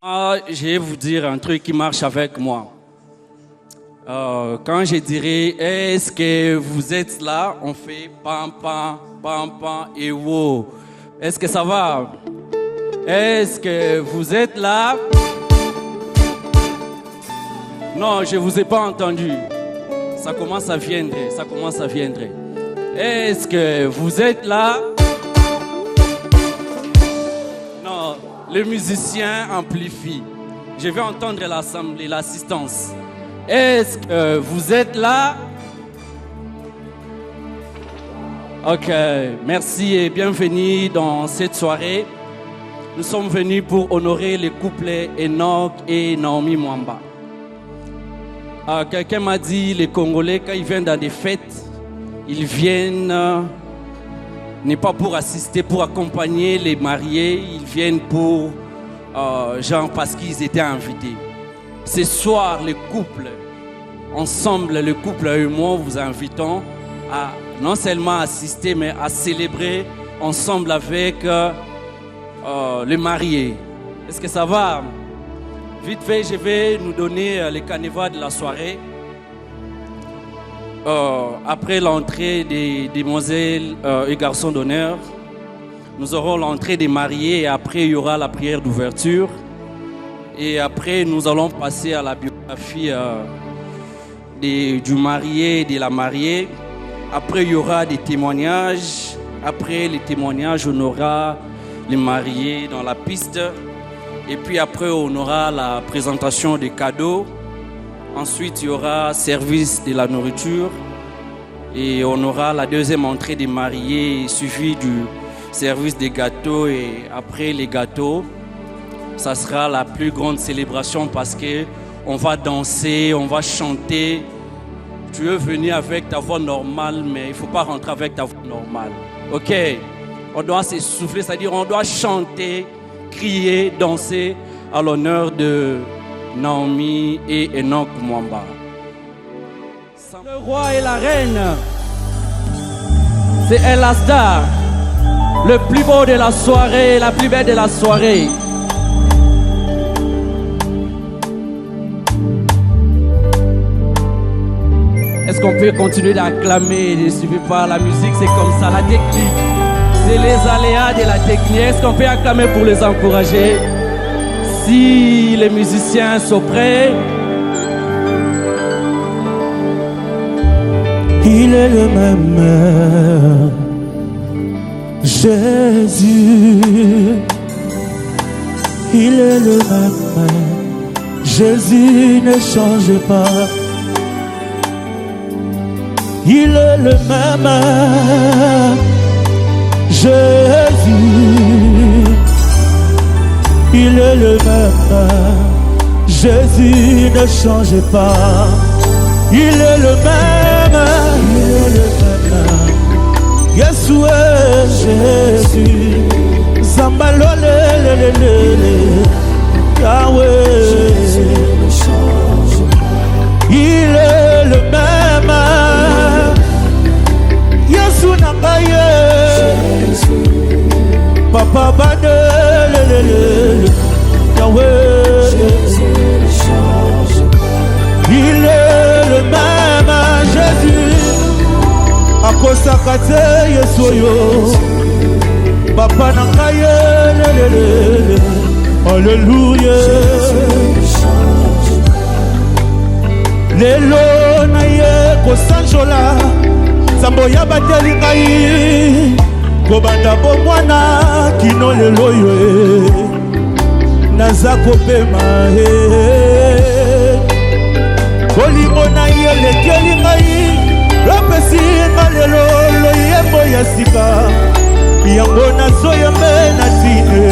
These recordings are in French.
Je vais vous dire un truc qui marche avec moi. Quand je dirais est-ce que vous êtes là, on fait pam pam pam pam et wow. Est-ce que ça va? Est-ce que vous êtes là? Non, je vous ai pas entendu. Ça commence à viendre, ça commence à viendre. Est-ce que vous êtes là? Non, le musicien amplifie. Je vais entendre l'assemblée, l'assistance. Est-ce que vous êtes là? Ok, merci et bienvenue dans cette soirée. Nous sommes venus pour honorer les couples Enoch et Naomi Mwamba. Quelqu'un m'a dit, les Congolais, quand ils viennent dans des fêtes, ils viennent, n'est pas pour assister, pour accompagner les mariés, ils viennent pour, genre parce qu'ils étaient invités. Ce soir, les couples, ensemble, le couple et moi, vous invitons à non seulement assister, mais à célébrer ensemble avec les mariés. Est-ce que ça va? Vite fait, je vais nous donner les canevas de la soirée. Après l'entrée des demoiselles et garçons d'honneur, nous aurons l'entrée des mariés et après il y aura la prière d'ouverture. Et après, nous allons passer à la biographie du marié et de la mariée. Après, il y aura des témoignages. Après les témoignages, on aura les mariés dans la piste. Et puis après, on aura la présentation des cadeaux. Ensuite, il y aura service de la nourriture. Et on aura la deuxième entrée des mariés, suivi du service des gâteaux. Et après les gâteaux, ça sera la plus grande célébration parce qu'on va danser, on va chanter. Tu veux venir avec ta voix normale, mais il ne faut pas rentrer avec ta voix normale. Ok? On doit s'essouffler, c'est-à-dire on doit chanter, crier, danser à l'honneur de Naomi et Enoch Mwamba. Le roi et la reine, c'est El Asdar, le plus beau de la soirée, la plus belle de la soirée. Est-ce qu'on peut continuer d'acclamer et de suivre par la musique? C'est comme ça, la technique. C'est les aléas de la technique. Est-ce qu'on peut acclamer pour les encourager? Si les musiciens sont prêts. Il est le même Jésus. Il est le même. Jésus ne change pas. Il est le même Jésus. Il est le même Jésus ne change pas. Il est le même. Il est le même Yeshua Jésus. Zambalole Yahweh. Jésus ne change pas. Il est le même Yesu Nangaye Papa Bade Yahweh. Il est le même Jésus Akosakate Yesoyo Papa Nangaye Alléluia. Lelo na ye kosanjola Samboya bateli ngai Kobanda bomwana kino lelo yo Naza kopema Kolingo na ye lekeli ngai Lopesi nga lelo loyembo ya sika Yango nazoyembe na tine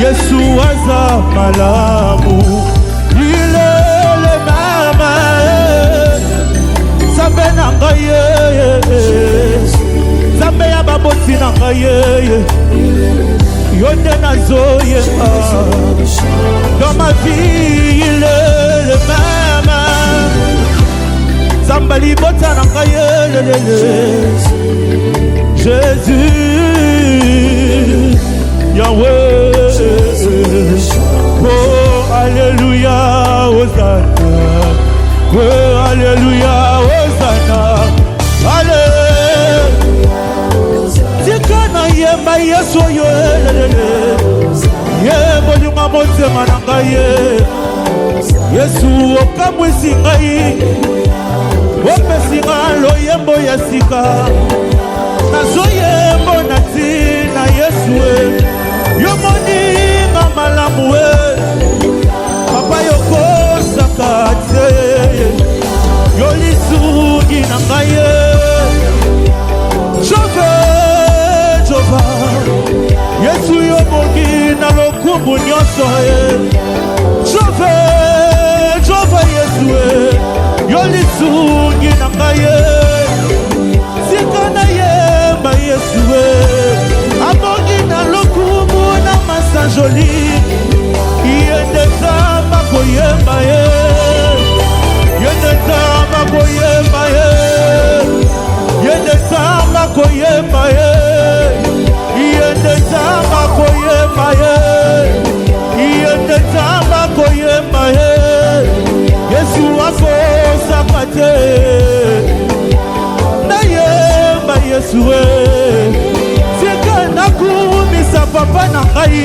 Yesu aza malamu. Il est le même Zambe na ngai Zambe ya baboti na ngai Yonde nazoyemba. Dans ma vie il est le même Zambali bota na ngai Jésus Yahweh. Alléluia, Hosanna. Alléluia. Tikana yemba Yesu yo. Yembo nyuma motema na ngai. Yesu okamwisi ngai. Opesi nga loyembo ya sika. Nazoyembo na tina Yesu. Yo moninga malamu. Papa yokosaka te. Yo lisugi na ngai. Jova Yesu yo mongi na lokumu nyonso. Jova Yesu yo lisugi na ngai. Sika na yemba Yesu amongi na lokumu na masanjoli. Yende zamba koyemba Yende zamba koyemba Yende zamba koyemba Yende zamba koyemba Yende zamba koyemba Yesu akosaka te. Nayemba Yesu sika nakumisa papa na ngai.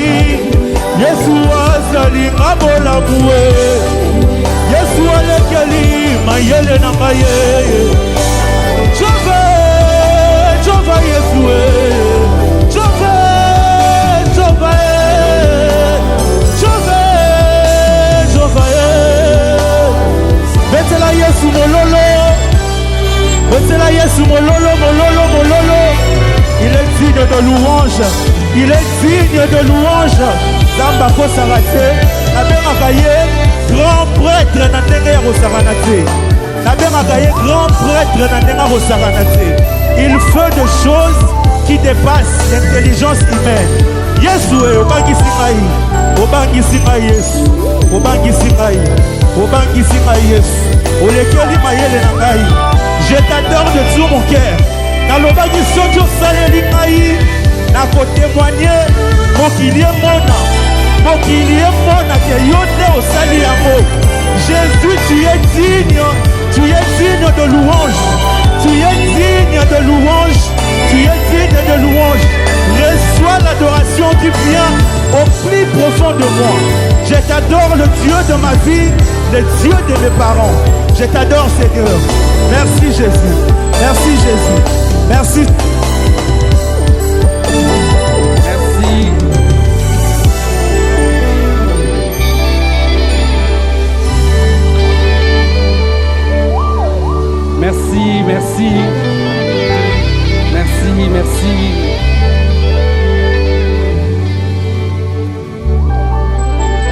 Yesu azali nga bolamu. Yesu alekeli mayele na ngai. Jova Yesu Jova Betela Yesu mololo. Betela Yesu mololo. Il est digne de louange. Il est digne de louange. Zamba kosarate. Nabengaka ye grand prêtre na ndenge ya kosarana te. Nabengaka ye grand prêtre na ndenge ya kosarana te. Il fait des choses qui dépassent l'intelligence humaine. Yesu obangisi ngai. Obangisi ngai Yesu. Obangisi ngai. Obangisi ngai Yesu. Olekeli mayele na ngai. Je t'adore de tout mon cœur. Nalobaki soki osaleli ngai. Nako témoigner mokili mona. Mokili mona ke yo nde osali yango. Jésus, tu es digne. Tu es digne de louange. Tu es digne de louange. Tu es digne de louange. Reçois l'adoration qui vient au plus profond de moi. Je t'adore, le Dieu de ma vie, le Dieu de mes parents. Je t'adore, Seigneur. Merci Jésus. Merci Jésus. Merci. Merci. Merci.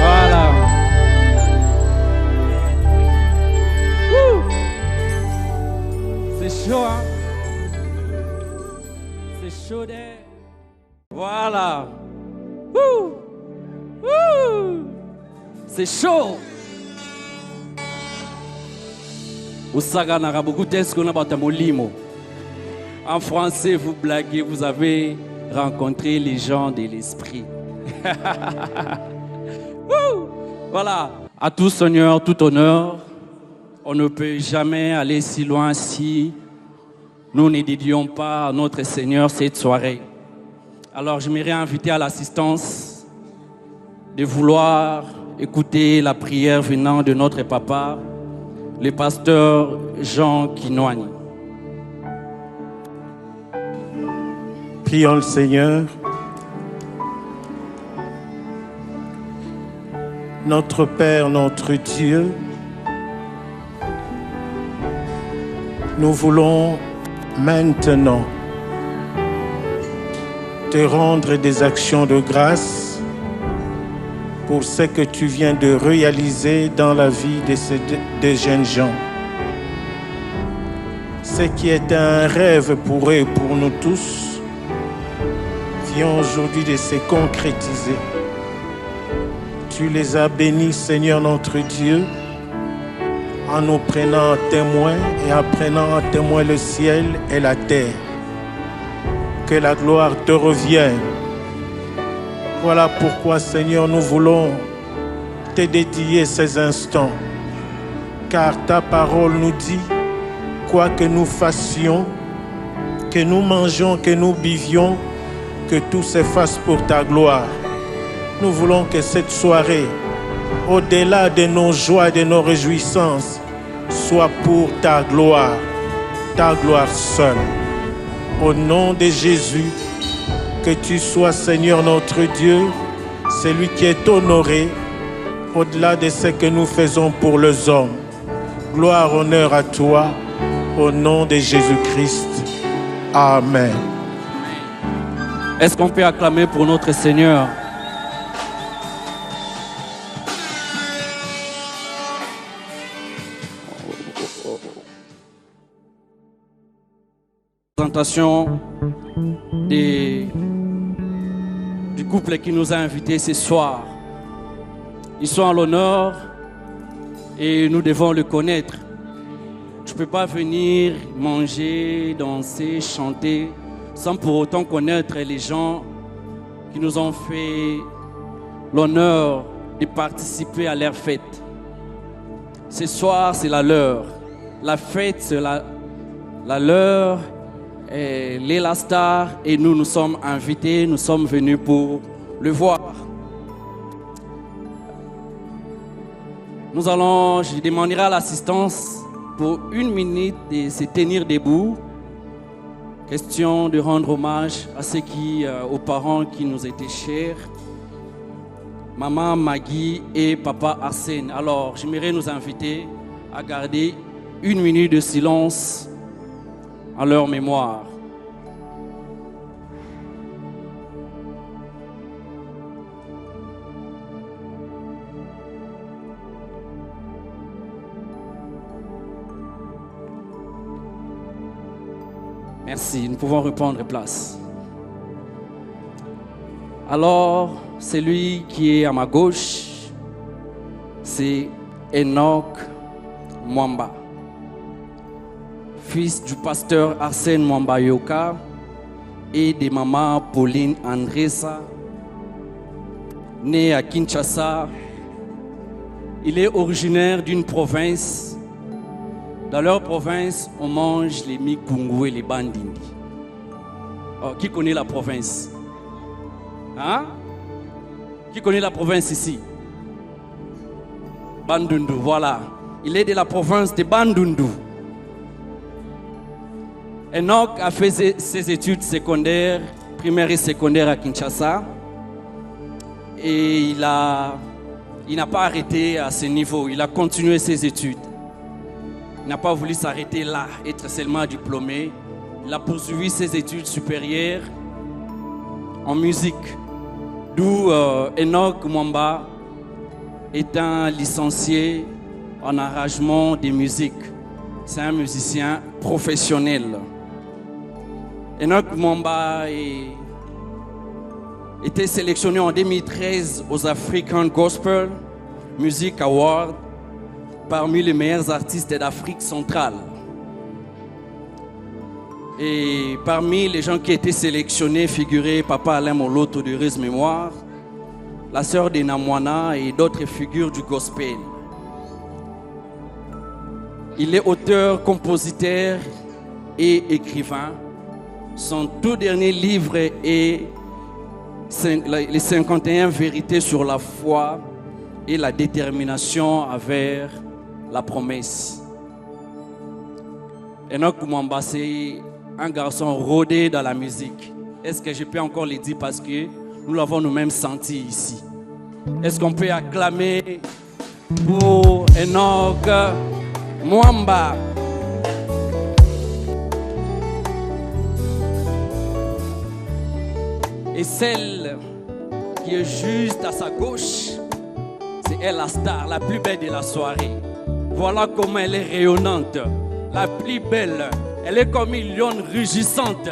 Voilà. C'est chaud, hein? C'est chaud, Voilà. C'est chaud. En français, vous blaguez, vous avez rencontré les gens de l'esprit. Voilà. À tout Seigneur, tout honneur. On ne peut jamais aller si loin si nous ne dédions pas à notre Seigneur cette soirée. Alors, j'aimerais inviter à l'assistance de vouloir écouter la prière venant de notre papa, le pasteur Jean Kinoani. Prions le Seigneur. Notre Père, notre Dieu, nous voulons maintenant te rendre des actions de grâce pour ce que tu viens de réaliser dans la vie de ces deux jeunes gens. Ce qui est un rêve pour eux et pour nous tous vient aujourd'hui de se concrétiser. Tu les as bénis, Seigneur notre Dieu, en nous prenant en témoin et en prenant en témoin le ciel et la terre. Que la gloire te revienne. Voilà pourquoi, Seigneur, nous voulons te dédier ces instants. car ta parole nous dit, quoi que nous fassions, que nous mangions, que nous buvions, que tout se fasse pour ta gloire. Nous voulons que cette soirée, au-delà de nos joies et de nos réjouissances, soit pour ta gloire seule. Au nom de Jésus, que tu sois Seigneur notre Dieu, celui qui est honoré au-delà de ce que nous faisons pour les hommes. Gloire, honneur à toi, au nom de Jésus-Christ. Amen. Est-ce qu'on peut acclamer pour notre Seigneur? Présentation du couple qui nous a invités ce soir. Ils sont à l'honneur et nous devons le connaître. Tu ne peux pas venir manger, danser, chanter sans pour autant connaître les gens qui nous ont fait l'honneur de participer à leur fête. Ce soir, c'est la leur. La fête, c'est la leur. Léla Star et nous sommes invités, nous sommes venus pour le voir. Je demanderai à l'assistance pour 1 minute de se tenir debout. Question de rendre hommage à ceux aux parents qui nous étaient chers, maman Maggie et papa Arsène. Alors, j'aimerais nous inviter à garder 1 minute de silence en leur mémoire. Merci, nous pouvons reprendre place. Alors, celui qui est à ma gauche, c'est Enoch Mwamba, fils du pasteur Arsène Mwamba Yoka et de maman Pauline Andressa, né à Kinshasa. Il est originaire d'une province. Dans leur province, on mange les mikungu et les bandingi. Oh, qui connaît la province? Hein? Qui connaît la province ici? Bandundu, voilà. Il est de la province de Bandundu. Enoch a fait ses études secondaires, primaires et secondaires à Kinshasa. Et il n'a pas arrêté à ce niveau. Il a continué ses études. Il n'a pas voulu s'arrêter là, être seulement diplômé. Il a poursuivi ses études supérieures en musique. D'où Enoch Mwamba est un licencié en arrangement de musique. C'est un musicien professionnel. Enoch Mwamba était sélectionné en 2013 aux African Gospel Music Awards parmi les meilleurs artistes d'Afrique centrale. Et parmi les gens qui étaient sélectionnés figuraient Papa Alain Moloto de Heureuse Mémoire, la sœur de Namwana et d'autres figures du gospel. Il est auteur, compositeur et écrivain. Son tout dernier livre est les 51 vérités sur la foi et la détermination envers la promesse. Enoch Mwamba, c'est un garçon rodé dans la musique. Est-ce que je peux encore le dire parce que nous l'avons nous-mêmes senti ici? Est-ce qu'on peut acclamer pour Enoch Mwamba? Et celle qui est juste à sa gauche, c'est elle la star, la plus belle de la soirée. Voilà comment elle est rayonnante, la plus belle. Elle est comme une lionne rugissante.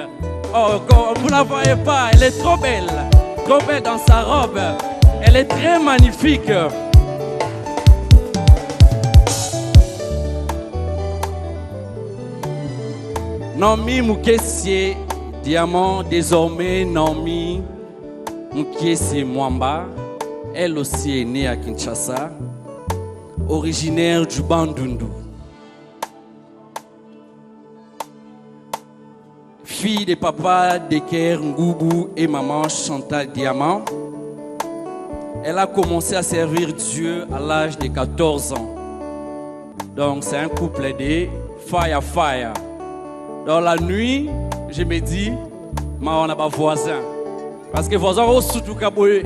Oh, vous ne la voyez pas, elle est trop belle dans sa robe. Elle est très magnifique. Nomi Mukessie Diamant, désormais Nomi Mukessie Mwamba, elle aussi est née à Kinshasa. originaire du Bandundu. Fille de papa Deker Ngoubou et maman Chantal Diamant, elle a commencé à servir Dieu à l'âge de 14 ans. Donc c'est un couple de fire. Dans la nuit, je me dis, on a pas voisin. Parce que voisin au surtout kaboué,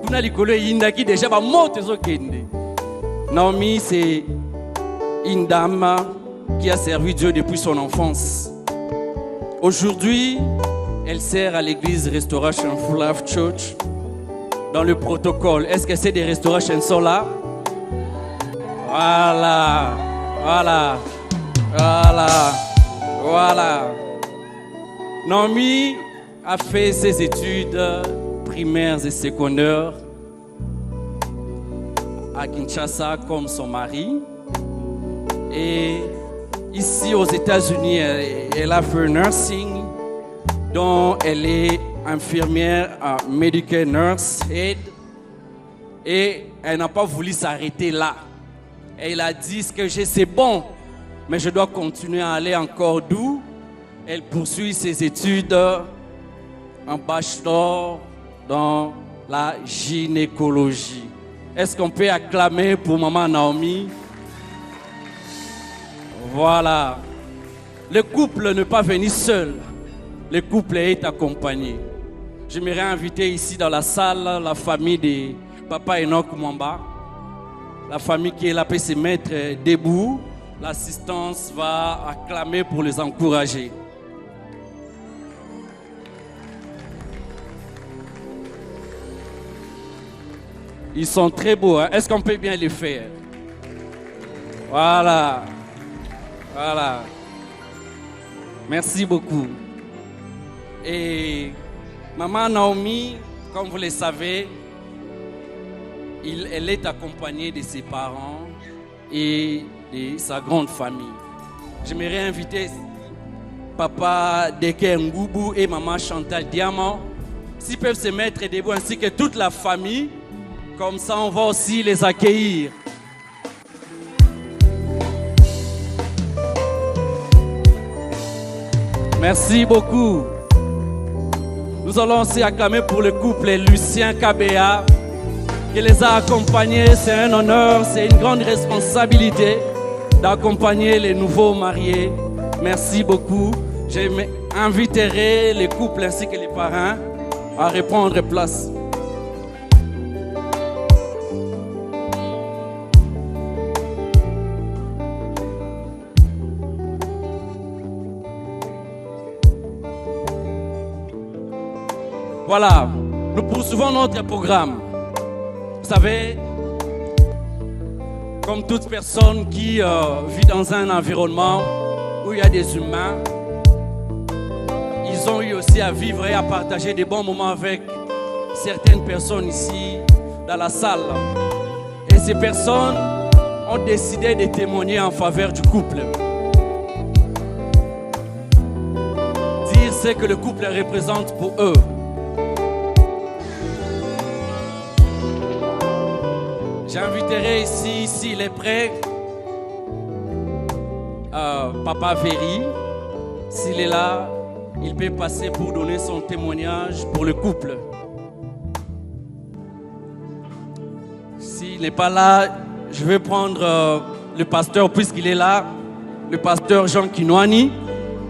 on a l'école qui déjà va monter au kende. Naomi, c'est une dame qui a servi Dieu depuis son enfance. Aujourd'hui, elle sert à l'église Restoration Full Life Church dans le protocole. Est-ce que c'est des Restoration sont là? Voilà. Naomi a fait ses études primaires et secondaires à Kinshasa comme son mari. Et ici aux États-Unis, elle a fait nursing, dont elle est infirmière, medical nurse aide. Et elle n'a pas voulu s'arrêter là. Elle a dit ce que j'ai, c'est bon, mais je dois continuer à aller encore d'où. Elle poursuit ses études en bachelor dans la gynécologie. Est-ce qu'on peut acclamer pour maman Naomi? Voilà. Le couple n'est pas venu seul. Le couple est accompagné. J'aimerais inviter ici dans la salle la famille de Papa Enoch Mwamba. La famille qui est là peut se mettre debout. L'assistance va acclamer pour les encourager. Ils sont très beaux. Hein? Est-ce qu'on peut bien les faire? Voilà. Merci beaucoup. Et maman Naomi, comme vous le savez, elle est accompagnée de ses parents et de sa grande famille. J'aimerais inviter Papa Deker Ngoubou et maman Chantal Diamant, s'ils peuvent se mettre debout, ainsi que toute la famille. Comme ça, on va aussi les accueillir. Merci beaucoup. Nous allons aussi acclamer pour le couple Lucien Kabea qui les a accompagnés. C'est un honneur, c'est une grande responsabilité d'accompagner les nouveaux mariés. Merci beaucoup. J'inviterai les couples ainsi que les parents à reprendre place. Voilà, nous poursuivons notre programme. Vous savez, comme toute personne qui vit dans un environnement où il y a des humains, ils ont eu aussi à vivre et à partager des bons moments avec certaines personnes ici dans la salle. Et ces personnes ont décidé de témoigner en faveur du couple. Dire ce que le couple représente pour eux. J'inviterai ici, s'il est prêt, Papa Véry. S'il est là, il peut passer pour donner son témoignage pour le couple. S'il n'est pas là, je vais prendre le pasteur, puisqu'il est là, le pasteur Jean Kinouani.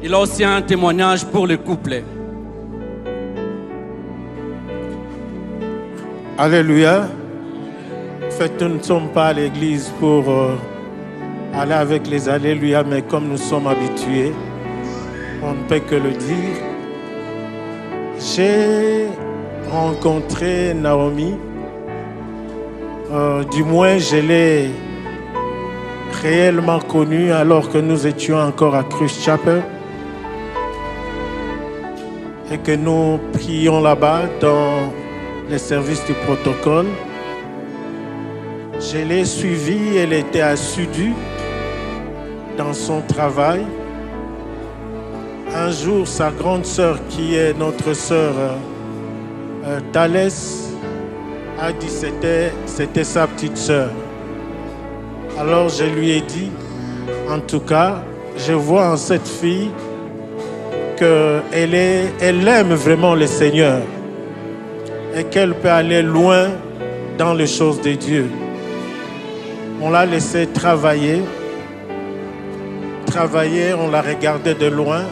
Il a aussi un témoignage pour le couple. Alléluia. En fait, nous ne sommes pas à l'église pour aller avec les alléluia, mais comme nous sommes habitués, on ne peut que le dire. J'ai rencontré Naomi, du moins je l'ai réellement connue alors que nous étions encore à Christ Chapel et que nous prions là-bas dans les services du protocole. Je l'ai suivie, elle était assidue dans son travail. Un jour, sa grande sœur, qui est notre sœur Thalès, a dit que c'était sa petite sœur. Alors je lui ai dit, en tout cas, je vois en cette fille qu'elle aime vraiment le Seigneur et qu'elle peut aller loin dans les choses de Dieu. On l'a laissé travailler, on la regardait de loin,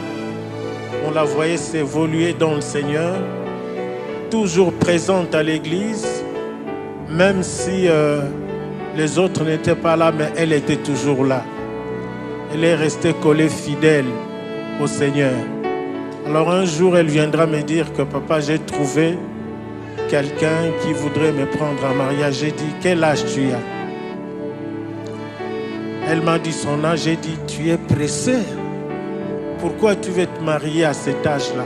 on la voyait s'évoluer dans le Seigneur, toujours présente à l'église, même si les autres n'étaient pas là, mais elle était toujours là. Elle est restée collée fidèle au Seigneur. Alors un jour, elle viendra me dire que papa, j'ai trouvé quelqu'un qui voudrait me prendre en mariage. J'ai dit, quel âge tu as? Elle m'a dit son âge. J'ai dit, tu es pressé. Pourquoi tu veux te marier à cet âge-là?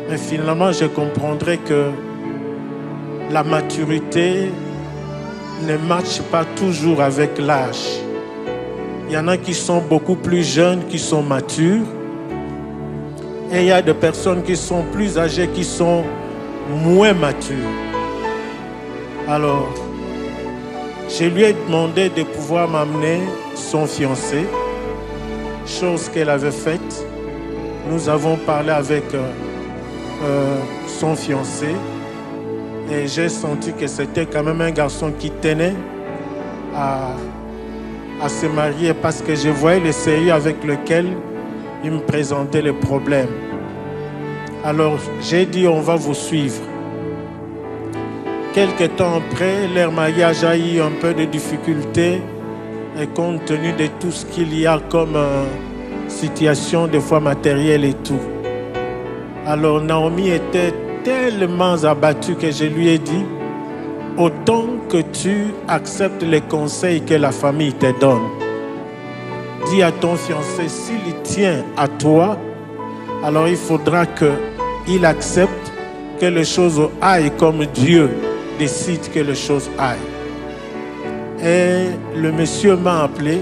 Mais finalement, je comprendrai que la maturité ne matche pas toujours avec l'âge. Il y en a qui sont beaucoup plus jeunes, qui sont matures. Et il y a des personnes qui sont plus âgées, qui sont moins matures. Alors, je lui ai demandé de pouvoir m'amener son fiancé, chose qu'elle avait faite. Nous avons parlé avec son fiancé et j'ai senti que c'était quand même un garçon qui tenait à se marier parce que je voyais le sérieux avec lequel il me présentait les problèmes. Alors j'ai dit, on va vous suivre. Quelque temps après, leur mariage a eu un peu de difficultés et compte tenu de tout ce qu'il y a comme situation, des fois matérielle et tout. Alors Naomi était tellement abattue que je lui ai dit, autant que tu acceptes les conseils que la famille te donne, dis à ton fiancé, s'il tient à toi, alors il faudra qu'il accepte que les choses aillent comme Dieu décide que les choses aillent. Et le monsieur m'a appelé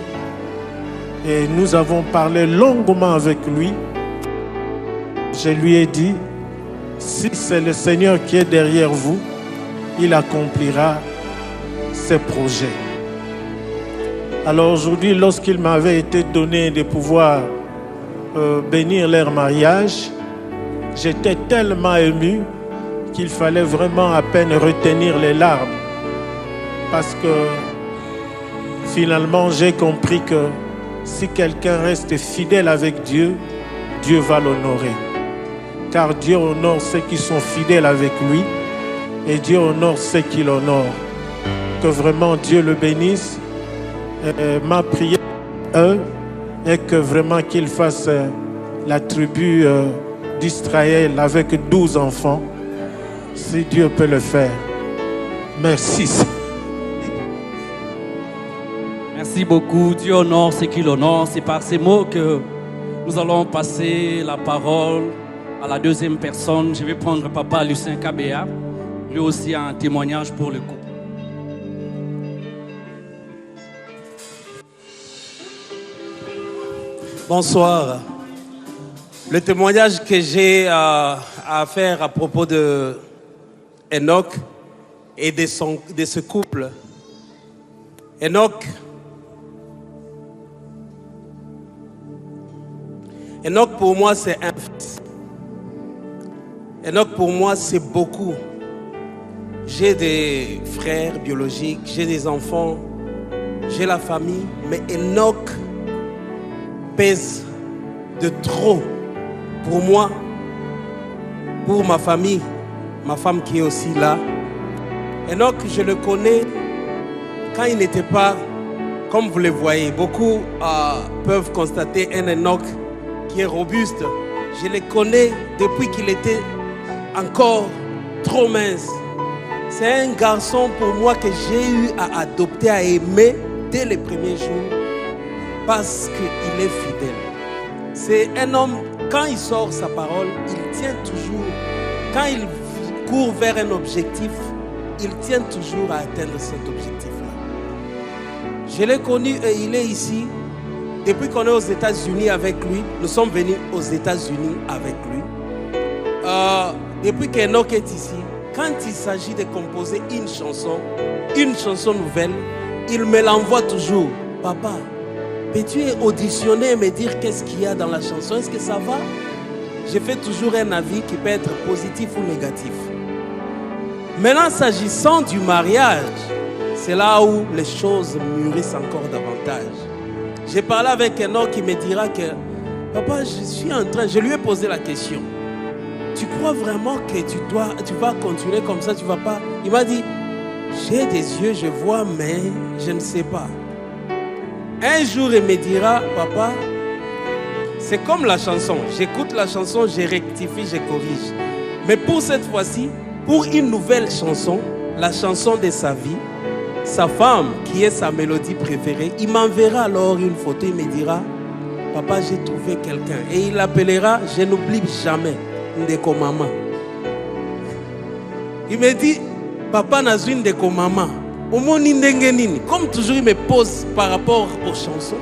et nous avons parlé longuement avec lui. Je lui ai dit, si c'est le Seigneur qui est derrière vous, il accomplira ses projets. Alors aujourd'hui, lorsqu'il m'avait été donné de pouvoir bénir leur mariage, j'étais tellement ému qu'il fallait vraiment à peine retenir les larmes. Parce que finalement, j'ai compris que si quelqu'un reste fidèle avec Dieu, Dieu va l'honorer. Car Dieu honore ceux qui sont fidèles avec lui et Dieu honore ceux qui l'honorent. Que vraiment Dieu le bénisse. Ma prière est que vraiment qu'il fasse la tribu d'Israël avec 12 enfants. Si Dieu peut le faire. Merci. Merci beaucoup. Dieu honore ce qu'il honore. C'est par ces mots que nous allons passer la parole à la deuxième personne. Je vais prendre Papa Lucien Kabea. Lui aussi a un témoignage pour le couple. Bonsoir. Le témoignage que j'ai à faire à propos de Enoch et de ce couple. Enoch pour moi c'est un fils. Enoch pour moi c'est beaucoup. J'ai des frères biologiques, j'ai des enfants, j'ai la famille, mais Enoch pèse de trop pour moi, pour ma famille, ma femme qui est aussi là. Enoch, je le connais quand il n'était pas, comme vous le voyez, beaucoup peuvent constater un Enoch qui est robuste. Je le connais depuis qu'il était encore trop mince. C'est un garçon pour moi que j'ai eu à adopter, à aimer dès les premiers jours parce qu'il est fidèle. C'est un homme, quand il sort sa parole, il tient toujours. Quand il court vers un objectif, il tient toujours à atteindre cet objectif-là. Je l'ai connu et il est ici. Depuis qu'on est aux États-Unis avec lui, nous sommes venus aux États-Unis avec lui. Depuis qu'Enoch est ici, quand il s'agit de composer une chanson nouvelle, il me l'envoie toujours. Papa, peux-tu auditionner et me dire qu'est-ce qu'il y a dans la chanson? Est-ce que ça va? Je fais toujours un avis qui peut être positif ou négatif. Maintenant, s'agissant du mariage, c'est là où les choses mûrissent encore davantage. J'ai parlé avec un homme qui me dira que papa, je lui ai posé la question. Tu crois vraiment que tu vas continuer comme ça, tu vas pas? Il m'a dit, j'ai des yeux, je vois, mais je ne sais pas. Un jour, il me dira, papa, c'est comme la chanson. J'écoute la chanson, je rectifie, je corrige. Mais pour cette fois-ci, pour une nouvelle chanson, la chanson de sa vie, sa femme, qui est sa mélodie préférée, il m'enverra alors une photo, il me dira, papa, j'ai trouvé quelqu'un. Et il l'appellera, je n'oublie jamais, Ndeko Mama. Il me dit, papa, Nazui Ndeko Mama. Comme toujours, il me pose par rapport aux chansons.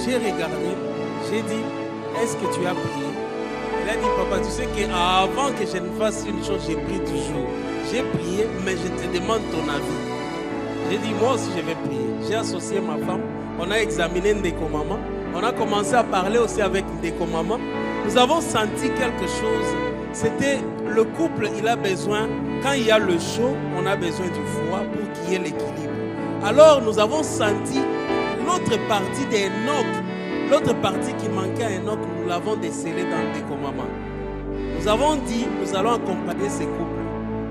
J'ai regardé, j'ai dit, est-ce que tu as prié? Il a dit, papa, tu sais qu'avant que je ne fasse une chose, j'ai prié toujours. J'ai prié, mais je te demande ton avis. J'ai dit, moi aussi je vais prier. J'ai associé ma femme, on a examiné Ndeko Mama, on a commencé à parler aussi avec Ndeko Mama. Nous avons senti quelque chose. C'était le couple, il a besoin, quand il y a le chaud, on a besoin du froid pour qu'il y ait l'équilibre. Alors nous avons senti l'autre partie d'Enoch, l'autre partie qui manquait à Enoch, nous l'avons décelé dans Ndeko Mama. Nous avons dit, nous allons accompagner ces couples.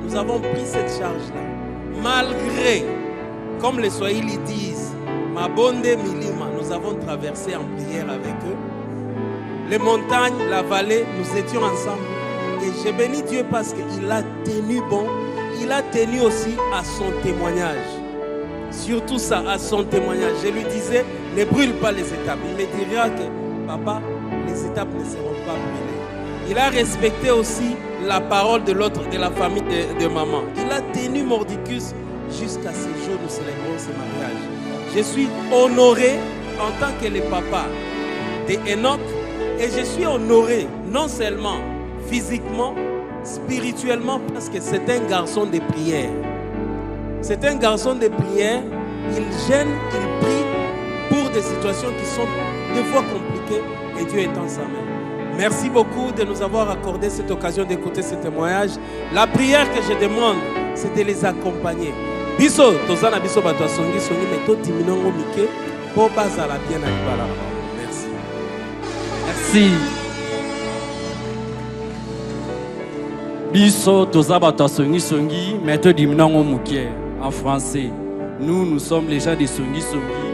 Nous avons pris cette charge-là. Malgré, comme les Swahili disent, Mabonde Milima, nous avons traversé en prière avec eux. Les montagnes, la vallée, nous étions ensemble. Et j'ai béni Dieu parce qu'il a tenu bon. Il a tenu aussi à son témoignage. Surtout ça, à son témoignage. Je lui disais, ne brûle pas les étapes. Il me dira que, papa, les étapes ne seront pas brûlées. Il a respecté aussi la parole de l'autre, de la famille de maman. Il a tenu mordicus jusqu'à ce jour où nous célébrons ce mariage. Je suis honoré en tant que le papa d'Enoch et je suis honoré non seulement physiquement, spirituellement, parce que c'est un garçon de prière. C'est un garçon de prière, il gêne, il prie pour des situations qui sont des fois compliquées et Dieu est en sa main. Merci beaucoup de nous avoir accordé cette occasion d'écouter ce témoignage. La prière que je demande, c'est de les accompagner. Biso, tozana biso bato songi songi meto timinongo mike po bazala bien na libala. Merci. Merci. Biso toza bato songi songi meto timinongo muke en français. Nous sommes les gens de songi songi.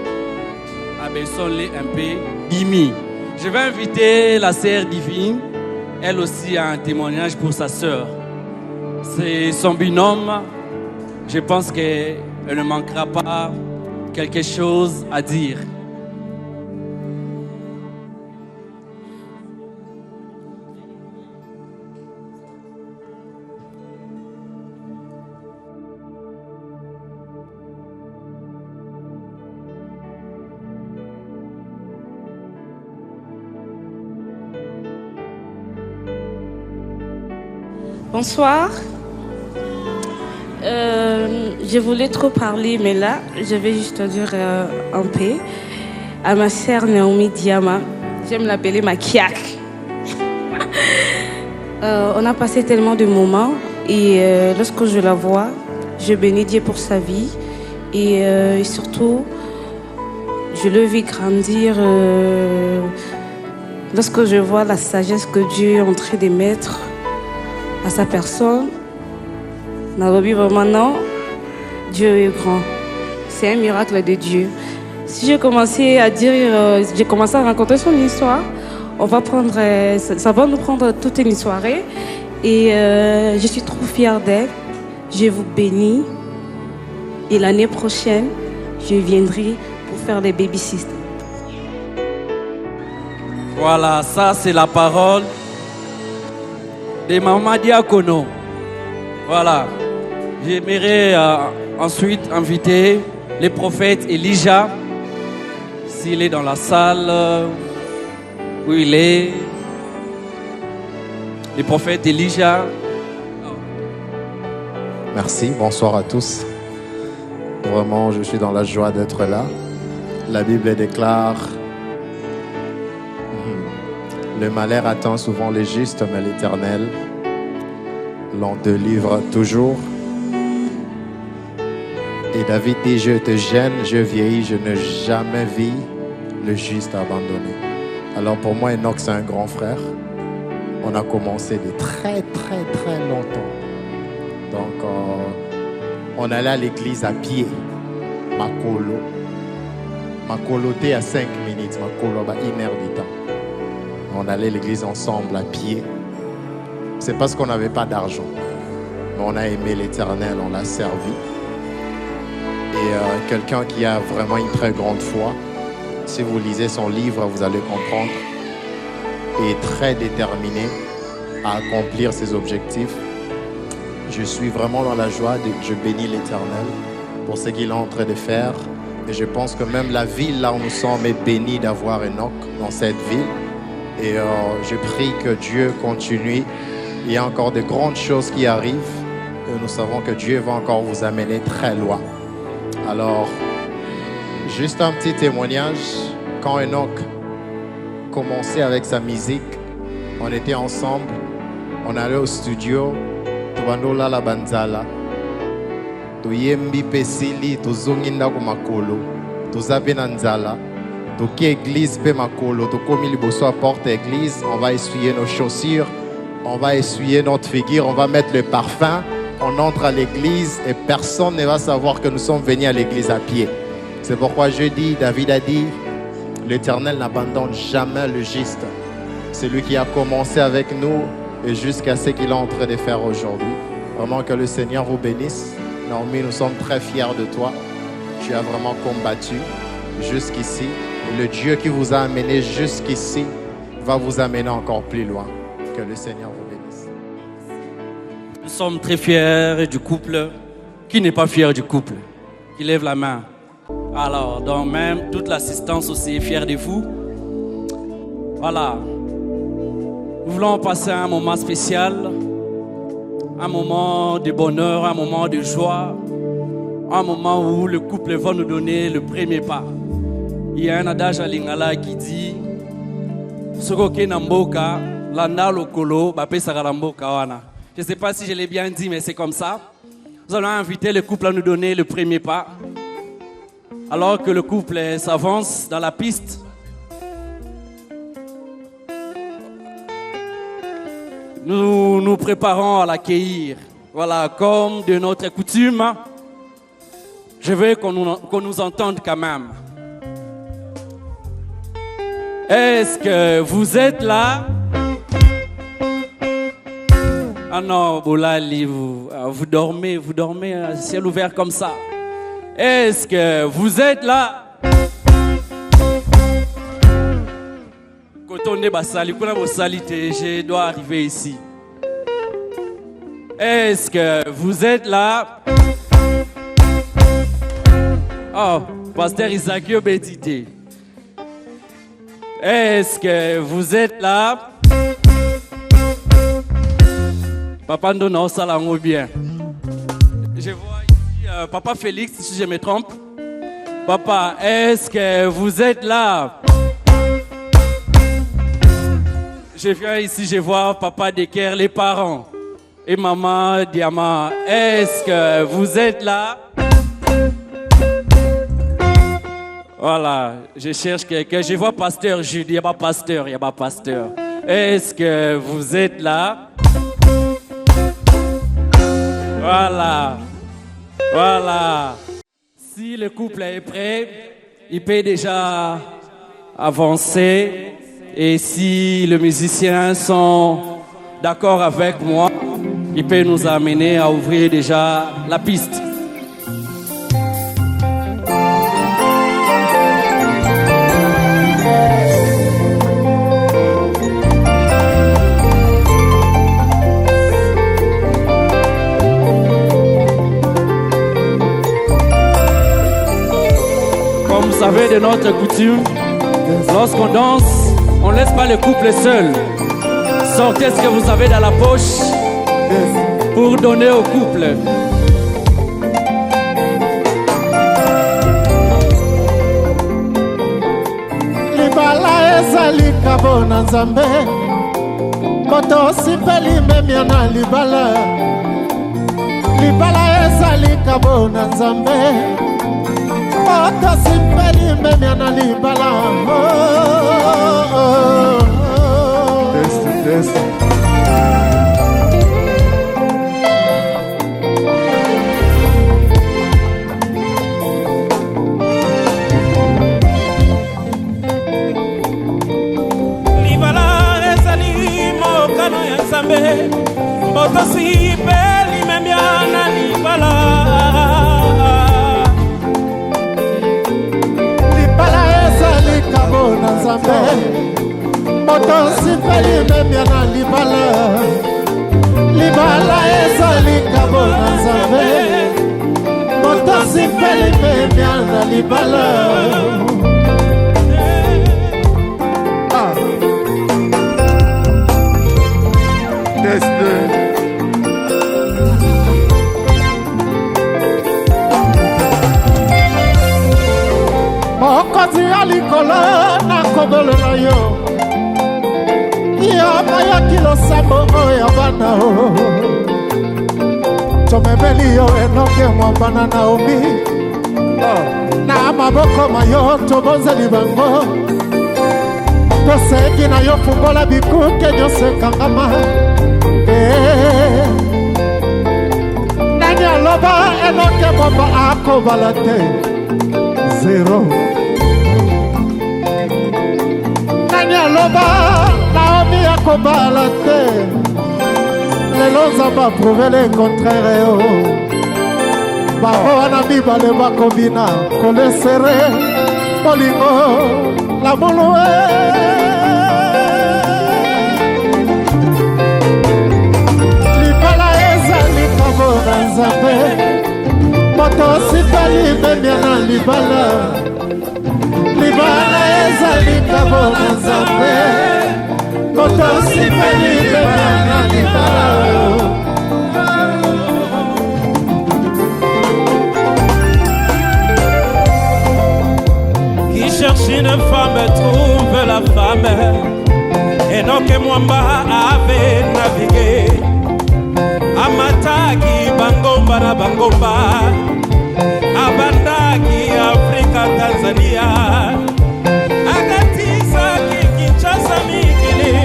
Abaissons-les un peu. Bimi. Je vais inviter la sœur Divine. Elle aussi a un témoignage pour sa sœur. C'est son binôme. Je pense qu'elle ne manquera pas quelque chose à dire. Bonsoir. Je voulais trop parler, mais là, je vais juste dire un peu à ma sœur Naomi Diama. J'aime l'appeler ma kiak. On a passé tellement de moments et lorsque je la vois, je bénis Dieu pour sa vie et surtout, je le vis grandir lorsque je vois la sagesse que Dieu est en train de mettre à sa personne. Nalobi vraiment non, Dieu est grand. C'est un miracle de Dieu. Si je commençais à dire, j'ai commencé à raconter son histoire, on va prendre, ça va nous prendre toute une soirée. Et je suis trop fière d'elle. Je vous bénis. Et l'année prochaine, je viendrai pour faire les baby-sisters. Voilà, ça c'est la parole de Maman Diakono. Voilà. J'aimerais ensuite inviter le prophète Elijah, s'il est dans la salle, où il est. Le prophète Elijah. Merci, bonsoir à tous. Vraiment, je suis dans la joie d'être là. La Bible déclare le malheur attend souvent les justes, mais l'Éternel l'en délivre toujours. Et David dit, je te gêne, je vieillis, je n'ai jamais vu le juste abandonné. Alors pour moi, Enoch, c'est un grand frère. On a commencé de très longtemps. Donc, on allait à l'église à pied. Makolo était à 5 minutes, Makolo à 1 heure du temps. On allait à l'église ensemble à pied. C'est parce qu'on n'avait pas d'argent. Mais on a aimé l'Éternel, on l'a servi. Et quelqu'un qui a vraiment une très grande foi, si vous lisez son livre, vous allez comprendre, est très déterminé à accomplir ses objectifs. Je suis vraiment dans la joie, je bénis l'Éternel pour ce qu'il est en train de faire. Et je pense que même la ville là où nous sommes est bénie d'avoir Enoch dans cette ville. Et je prie que Dieu continue. Il y a encore de grandes choses qui arrivent. Et nous savons que Dieu va encore vous amener très loin. Alors, juste un petit témoignage. Quand Enoch commençait avec sa musique, on était ensemble. On allait au studio. Tubanola la banzala. Tuyembi pesili, tuzunginda kumakolo. Tuzabe nanzala. Toki église pe makolo. Tokomi liboso à porte église. On va essuyer nos chaussures. On va essuyer notre figure. On va mettre le parfum. On entre à l'église et personne ne va savoir que nous sommes venus à l'église à pied. C'est pourquoi je dis, David a dit, l'Éternel n'abandonne jamais le juste. Celui qui a commencé avec nous et jusqu'à ce qu'il est en train de faire aujourd'hui. Vraiment que le Seigneur vous bénisse. Naomi, nous sommes très fiers de toi. Tu as vraiment combattu jusqu'ici. Le Dieu qui vous a amené jusqu'ici va vous amener encore plus loin. Que le Seigneur vous bénisse. Nous sommes très fiers du couple. Qui n'est pas fier du couple? Qui lève la main. Alors, donc même toute l'assistance aussi est fière de vous. Voilà. Nous voulons passer un moment spécial, un moment de bonheur, un moment de joie, un moment où le couple va nous donner le premier pas. Il y a un adage à Lingala qui dit Sokoke Namboka, Landa Lokolo, Bape Sagaramboka Wana. Je ne sais pas si je l'ai bien dit, mais c'est comme ça. Nous allons inviter le couple à nous donner le premier pas. Alors que le couple s'avance dans la piste, nous nous préparons à l'accueillir. Voilà, comme de notre coutume, je veux qu'on nous entende quand même. Est-ce que vous êtes là? Ah non, Boulali, vous dormez à ciel ouvert comme ça. Est-ce que vous êtes là? Quand on est basali, je dois arriver ici. Est-ce que vous êtes là? Oh, Pasteur Isaac Bédité. Est-ce que vous êtes là? Papa Ndono Salango bien. Je vois ici Papa Félix, si je me trompe. Papa, est-ce que vous êtes là? Je viens ici, je vois Papa Decker, les parents. Et Maman Diamant, est-ce que vous êtes là? Voilà, je cherche quelqu'un. Je vois Pasteur Jude, il n'y a pas pasteur. Est-ce que vous êtes là? Voilà. Si le couple est prêt, il peut déjà avancer. Et si les musiciens sont d'accord avec moi, il peut nous amener à ouvrir déjà la piste. Comme vous savez de notre coutume, lorsqu'on danse, on ne laisse pas le couple seul. Sortez ce que vous avez dans la poche pour donner au couple. libala ezali kabo na nzambe moto osipeli memia na libala libala ezali kabo na nzambe moto osipeli memia na libala Moto sipeli memiana libala libala ezali kabo na nzambe moto sipeli memiana libala libala ezali kabo na nzambe moto sipeli memiana libala mokonzi ya likolo nakobelela yo yo mayaki losambo oyo bana o tomemeli yo enoke mwambana Naomi na maboko mayo tobonzeli bango tosengi na yo fungola bikuke nyonso ekangama nani aloba enoke mwamba akobala te zero nani aloba Naomi akobala te lelo nzambe aprouve le contraire o bango wana mibale bakobina kolesere molingo lamulu libala ezali kabo na nzambe moto osipeli memia na libala libala ezali kabo na nzambe moto osipeli memia na libala Qui cherche une femme trouve la femme. Enoke Mwamba avait navigué Amataki bangomba na bangomba Abandaki Afrika Tanzania Agatisa Kinshasa mikili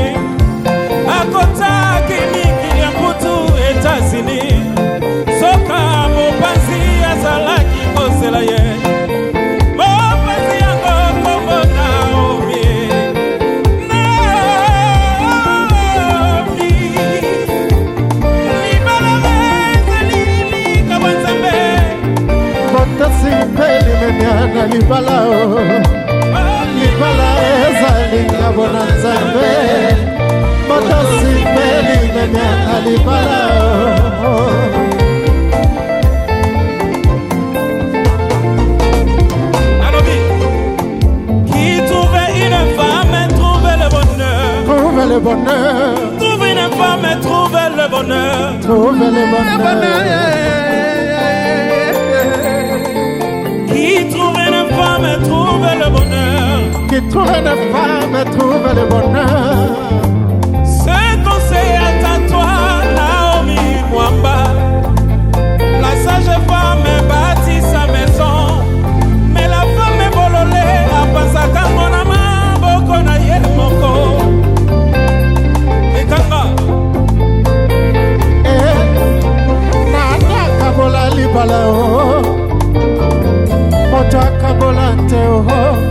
Akotaki mikili ya kutu Etats-Unis Soka mopanzi azalaki kosela ye sipeli memiana libala o libala ezali kabo na nzambe moto sipeli memiana libala o qui trouve une femme trouve le bonheur trouve le bonheur trouve une femme trouve le bonheur trouve le bonheur Qui trouve une femme trouve le bonheur. Qui trouve une femme trouve le bonheur. Ce conseil est à toi, Naomi Mwamba. La sage femme bâtit sa maison, mais la femme est bololée à pasaka mon ama boko na ye moko. Et kanga. Nana kabola libala o. Moto akabola te o,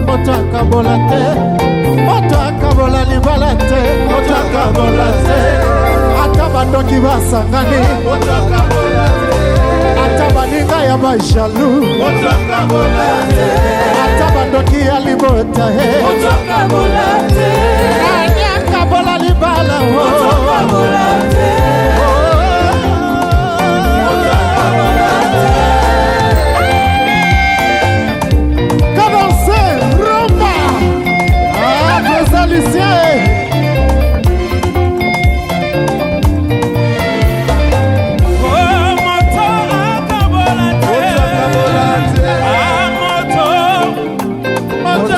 moto akabola te, moto akabola libala te, moto akabola te. Ata bandoki basangani, moto akabola te. Ata baninga ya baishalu, moto akabola te. Ata bandoki ya libota he, moto akabola te. Nani akabola libala o, moto akabola te. Moto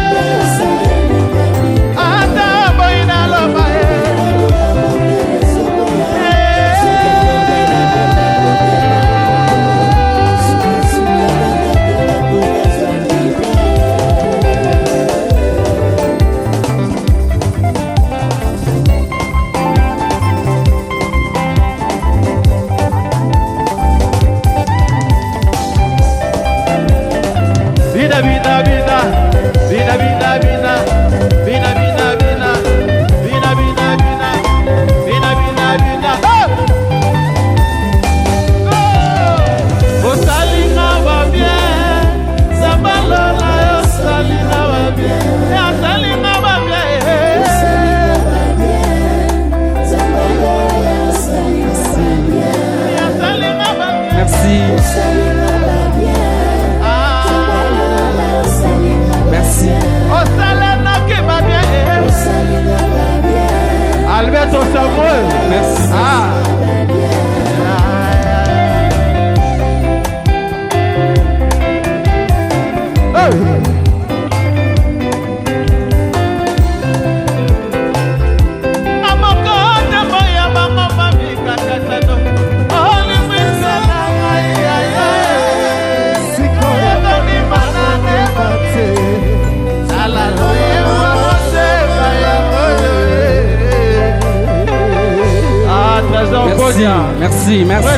Merci, merci.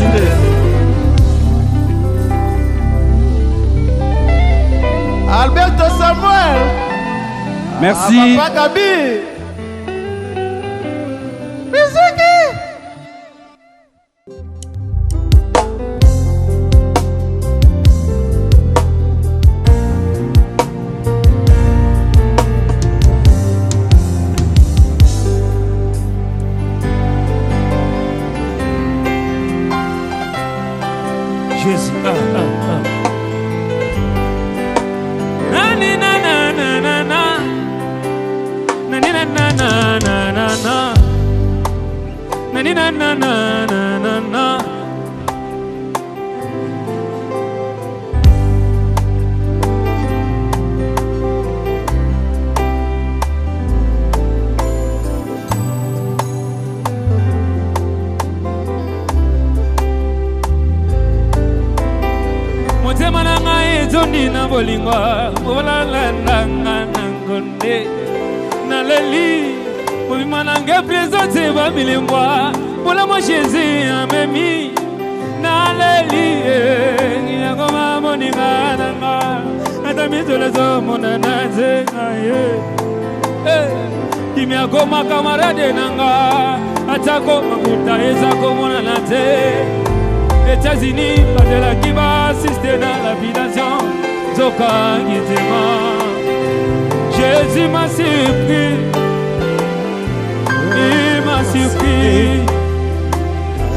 Alberto Samuel. Merci. Papa Gabi. Jésus. Motema na ngai ezoni na bolingwa olalanda ngonde na leli obima na ngai présente ba milembwa bola mo Jésus amemi na leli ya koma moninga nanga ata mitole zo monana zenga kimia koma camarade nanga ata koma kuta eza komona na te États-Unis, pas de la qui va assister dans la lapidation. Zoka Gitema. Jésus m'a surpris. Il m'a surpris.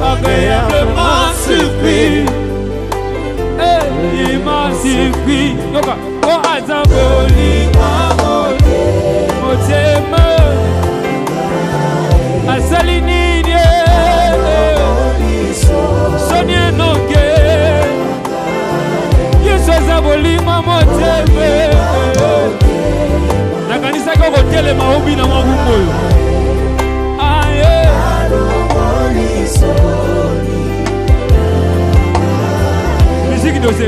Agréablement surpris. Il m'a surpris. Yoka. Oh, Azaboli. Motema. Asalini. Sonia Noke Yesu azabolima moteme na kanisa ko telema obi na mabumbo yo aye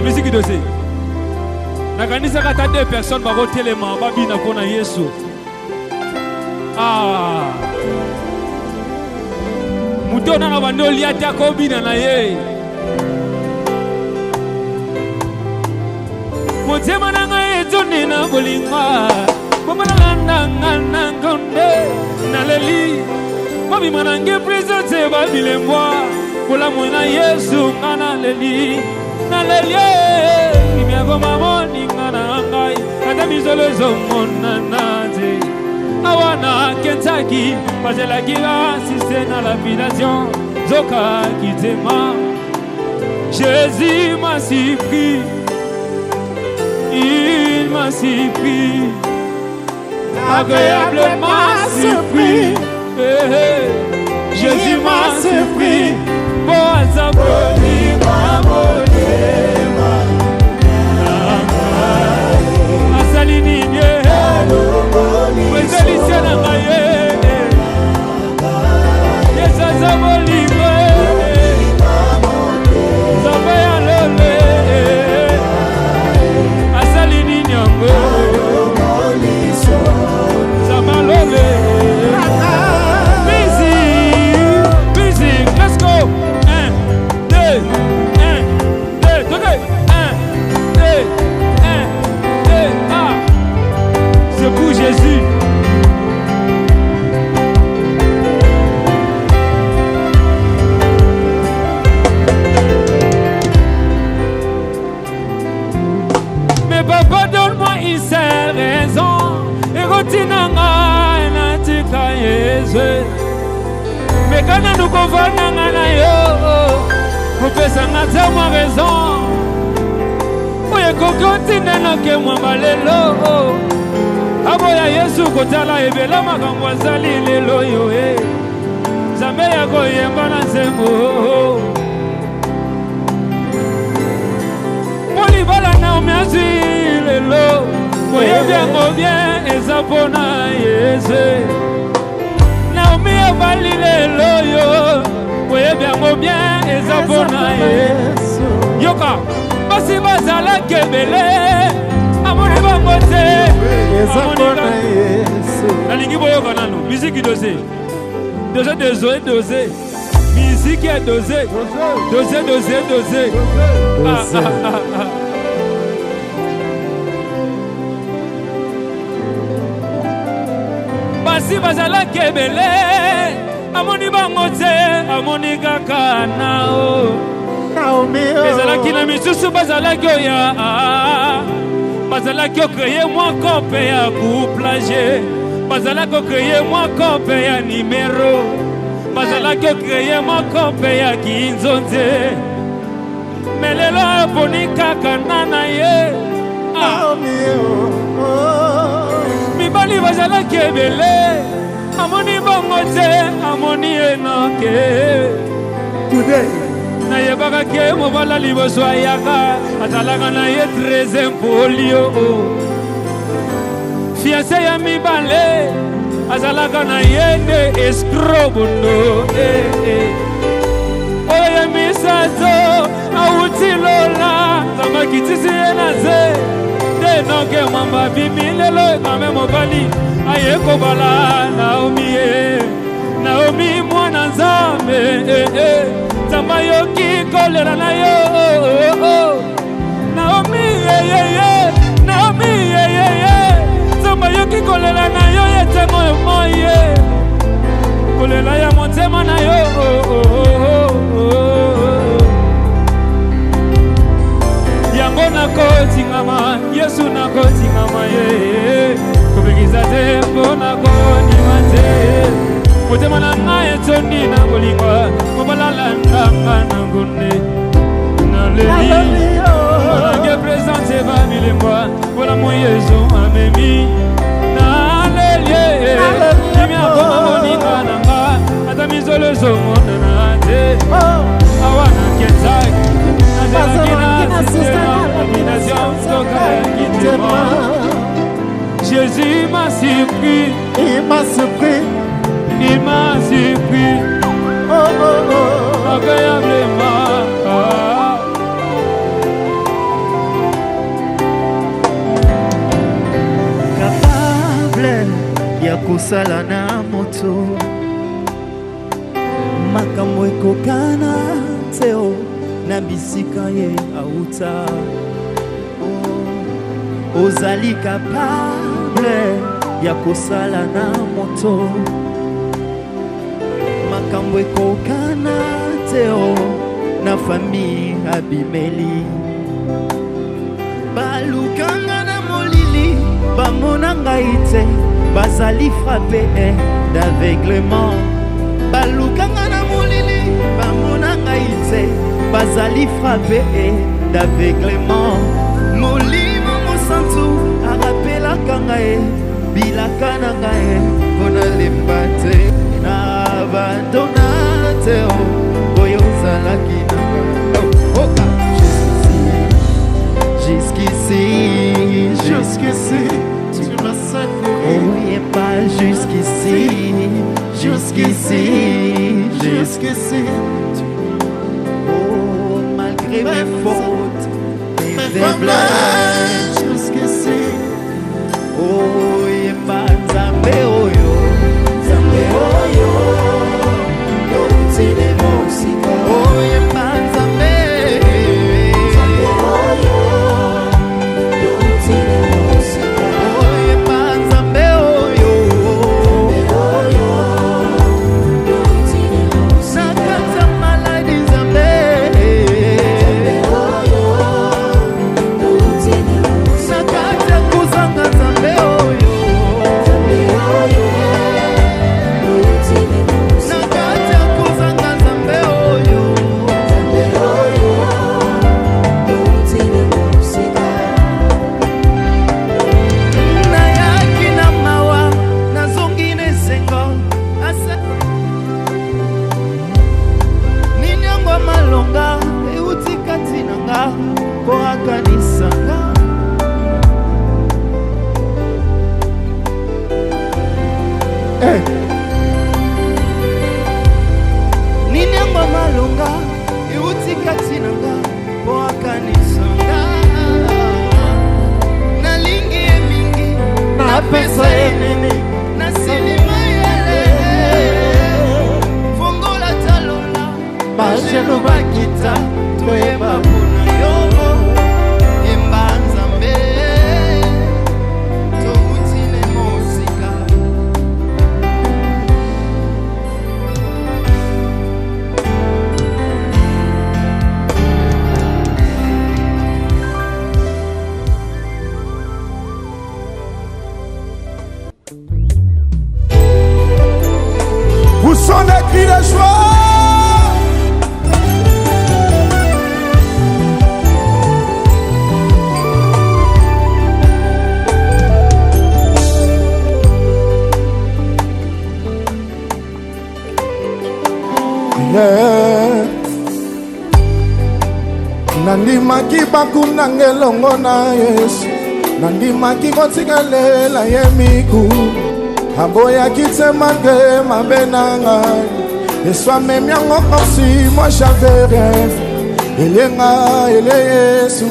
musique dosé na kanisa kata 2 personnes ba ko telema babi na kona Yesu Mutona na bandoli ata kobina na ye Motema na ngai ezoni na bolinga Bomana ngana ngonde na leli Mabima na nge présente ba bilembwa Bola mona Yesu ngana leli na leli Kimia goma moni ngana ngai Kata mizolo zomona naze Awana Kentucky, pas de la guerre, assisté dans la lapidation. Zoka Kitema, Jésus m'a surpris, il m'a surpris, agréablement surpris. Jésus m'a surpris, pour sa folie, ma Asalini, Wezelise na ngaye Yesa zabolime Zabe ya lole Asalini nyango Zaba lole Busy, let's go 1, 2, 1, 2, toquez 1, 2, 1, 2, ah C'est pour Jésus Papa, donne-moi une seule raison. Et retinanga na tika Yesu. Mais quand nous convenons na yo, vous faites ça na moi raison. Oye kokotina na ke mwa balelo. Aboya Yesu kotala ebela makambo azali lelo yo Zambe ya koyemba na nzembo. Moli bala na omiazi lelo Moyebi yango bien eza pona Yesu Naomi abali lelo yo Moyebi yango bien eza pona Yesu Yoka basi bazala kebele Amoni bango te eza pona Yesu Nalingi boyoka nano Musique dosé Dosé musique est dosée. Dosée. Basi bazalaki ebele, amoni bango te, amoni kaka nao. Ezalaki na misusu bazalaki oya, bazalaki okreye mwa kope ya couplage, bazalaki okreye mwa kope ya numero, bazalaki okreye mwa kope ya kinzonze. Melelo aponi kaka nana ye. Mibali bazalaki ebele, amoni bango te, amoni enoke. Nayebaka ke mobala liboso ayaka, azalaka na ye 13e polio. Fiancé ya mibale, azalaka na ye de escrobondo. Oye misazo, awuti lola, zamakitisi ye na ze. Denoke mamba bimilelo, kame mobali, aye kobala Naomi mwana nzambe. Zamba yoki kolera na yo. Naomi Zamba yoki kolera na yo yete moye. Kolela ya motema na yo. Yango nakotingama, Yesu nakotingama ye. Kubigiza te mpona konima te. Motema na ngai etoni na bolingwa, mobalala ndanga na ngonde. Naleli, olange presente bamilemwa, mpona moyezo amemi. Naleli, kimi akoma moninga na nga, ata mizolo ezomona na te. Awa na kenzaki, nazelaki na sistema, combination soka ya kitema. Jésus m'a surpris, il m'a surpris. Agréablement. Capable ya kusala na moto, makambo ekokana teo na bisika ye auta. Ozali capable ya kusala na moto, makambo ekokana teo na famille abimeli. Balukanga na molili, bamona ngai te, bazali frappé d'aveuglement. Balukanga na molili, bamona ngai te, bazali frappé d'aveuglement. Molimo mosantu arapelaka ngai, bilaka na ngai, mpona lemba te. Abandonate oyo zalaki nanga. Jusqu'ici, tu m'as secouru. Oh, et pas jusqu'ici. Oh, malgré mes fautes, mes faiblesses, jusqu'ici. Oh, et pas Nzambe oyo. bakita toyeba mpona yo yemba nzambe toutile mosika Où sont les cris de joie? Nandimaki bakuna ngelongo na Yesu, nandimaki kotikalela ye miku, aboyaki temange mabenanga. Yesu amemi yango comme moi j'avais rêve. Elenga ele Yesu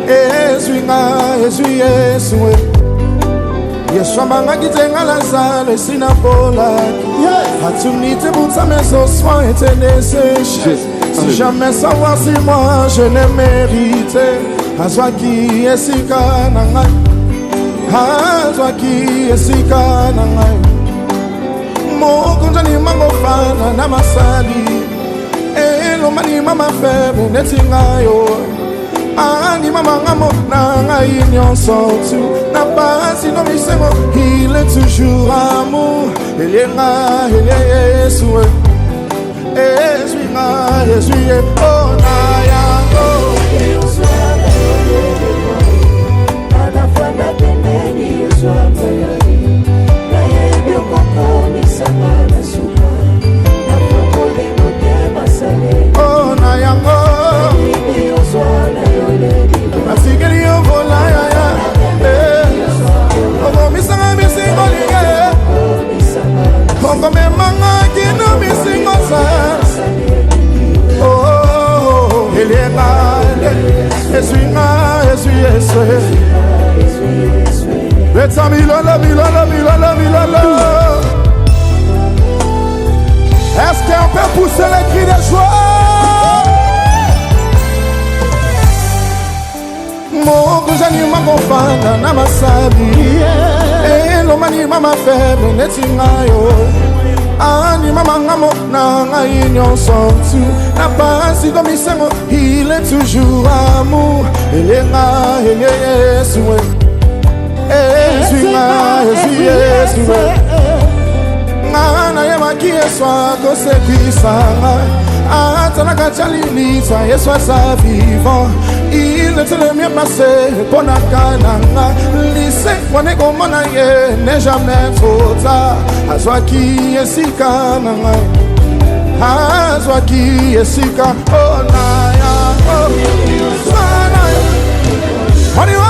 Yesu Yesu Yesu amangaki tenga Lazare sinapola. Atunite butsa mes ossements étaient desséchés. Si jamais savoir si moi je l'ai mérité. Azwaki esika nangai, azwaki esika nangai. Mokonjani mangofana na masali. Elomani mama febe netingayo. Ani mama ngamo nangai nyonso tu. Na basi no misemo, il est toujours amour. Elenga ele Yesu Yesu yepona yango. Oh na yango. Asigeli yo vola ya. Oh misanga misingo lige. Oh me manga kino misingo sa. Oh elenga Yesu Beta milala. Est-ce qu'on peut pousser les cris de joie? Mon kujani magofana na masabi. Elomani mama febe netingayo. Ani mama ngamo na ngai nyonso tu. Na basi komisemo, il est toujours amour. Elenga ele Yesu Yesu Ngana yemaki Yesu akosekisanga. Atanaka chalilisa Yesu asa vivant. Il était le mieux passé pour la cananga. Lycée, on est comme on a n'est jamais trop tard. Azwaki esika nanga. Azwaki esika oh na ya oh. On y va.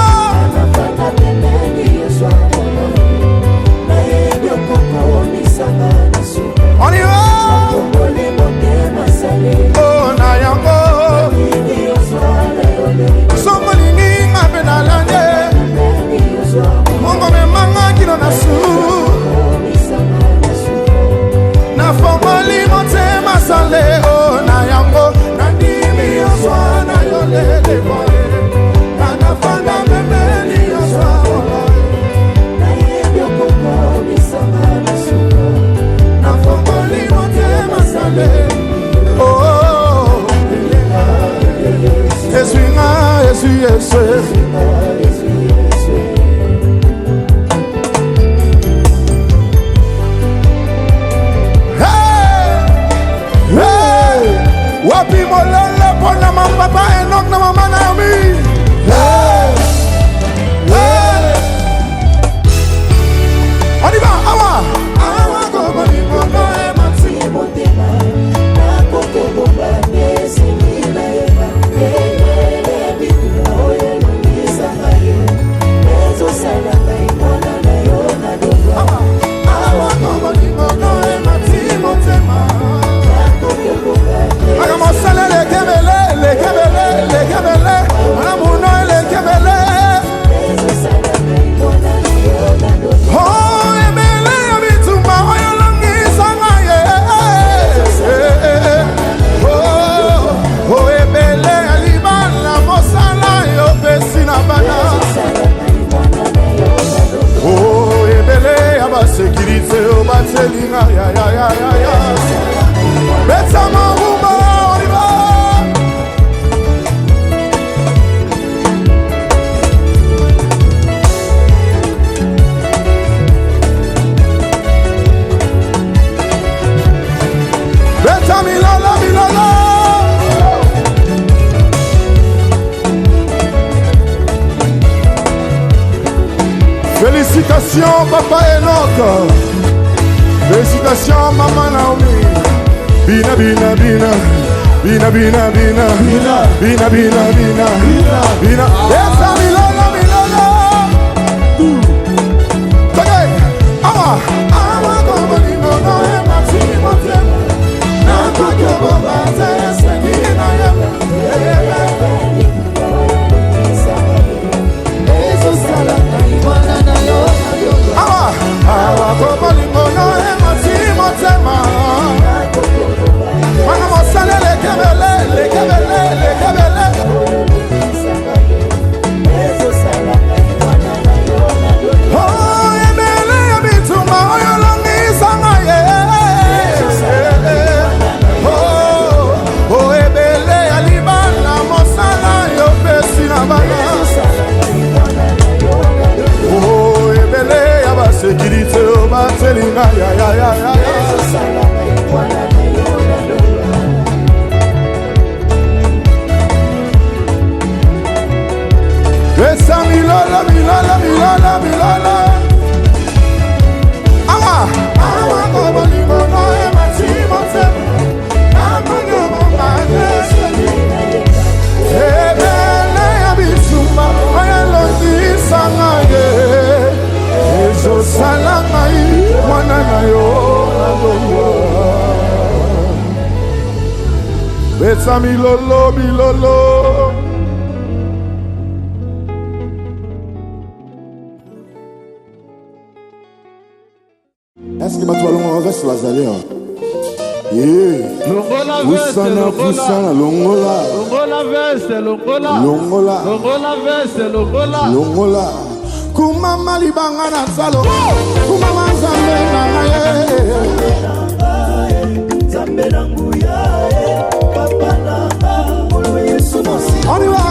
On y va. Oh na ya oh. Somebody ngabenalande. Mongo me manga kilo na su. Na formali mote masale oh na yango. Nandimi yoswa na yole de boy. Na fanda memeli yoswa oh. Na yebyo koko misanga na su. Na formali mote masale oh. Yesu Wapi molele pona mapapa Enoch na mama Naomi. On y va, awa gogo ni mono e mati motema. Na koko bomba nesi ni na eba. batelinga ya ya ya ya ya. Betsa marumba on y va. Betsa milala milala. Félicitations Papa Enoch. Félicitations Maman Naomi. Bina bina bina. Bina bina bina. Bina bina bina. Bina. Esa milala milala. Tagay. Awa. Awa como lindo no es máximo tiempo. Na kokyo bomba se seguina ya. Eso sala. Awa como lindo no es máximo tema. Mana mosale le kebele, le kebele, le kebele. Oh, emele abituma oyolongi sangaye. Oh, ebele alibana mosala yo pesi na bana. Sécurité au batelinga ya ya ya ya ya. Esa milala milala milala milala. Awa awa como limono e máximo se. Amanyo mane. Ebele abisuma oyalondi sangaye. Ezo salangai mwana na yo adowa. Betsa milolo milolo. Est-ce que tu vas longola veste la zalia? Longola veste, longola. Longola veste, longola. Longola. Longola veste, longola. Longola. Kumama libanga na salo. Kumama zambe na ngaye. Zambe na nguya. Papa na molo Yesu mosi. On y va.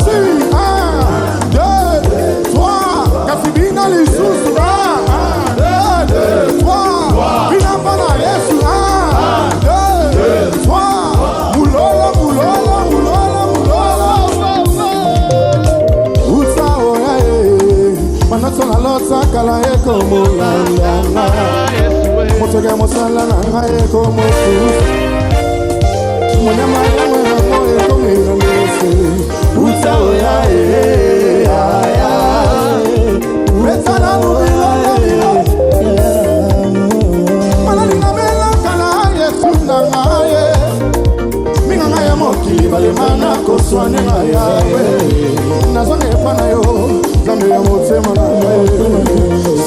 Si, 1, 2, 3. Kasibina li susu. 1, 2, 3. Bina pana Yesu. 1, 2, 3. Mulolo, mulolo, mulolo, mulolo. Usa oya Manatona lotsa kala eko mulanga. Motoge mosala nanga eko mosu. Monyama yama yama eko minanese. Uta oya ya. Betana mubila mubila. Manalina mela kala yesu nanga ye. Minganga ya mokili bale mana koswane na yawe. Nazone pana yo. Zambe ya motema na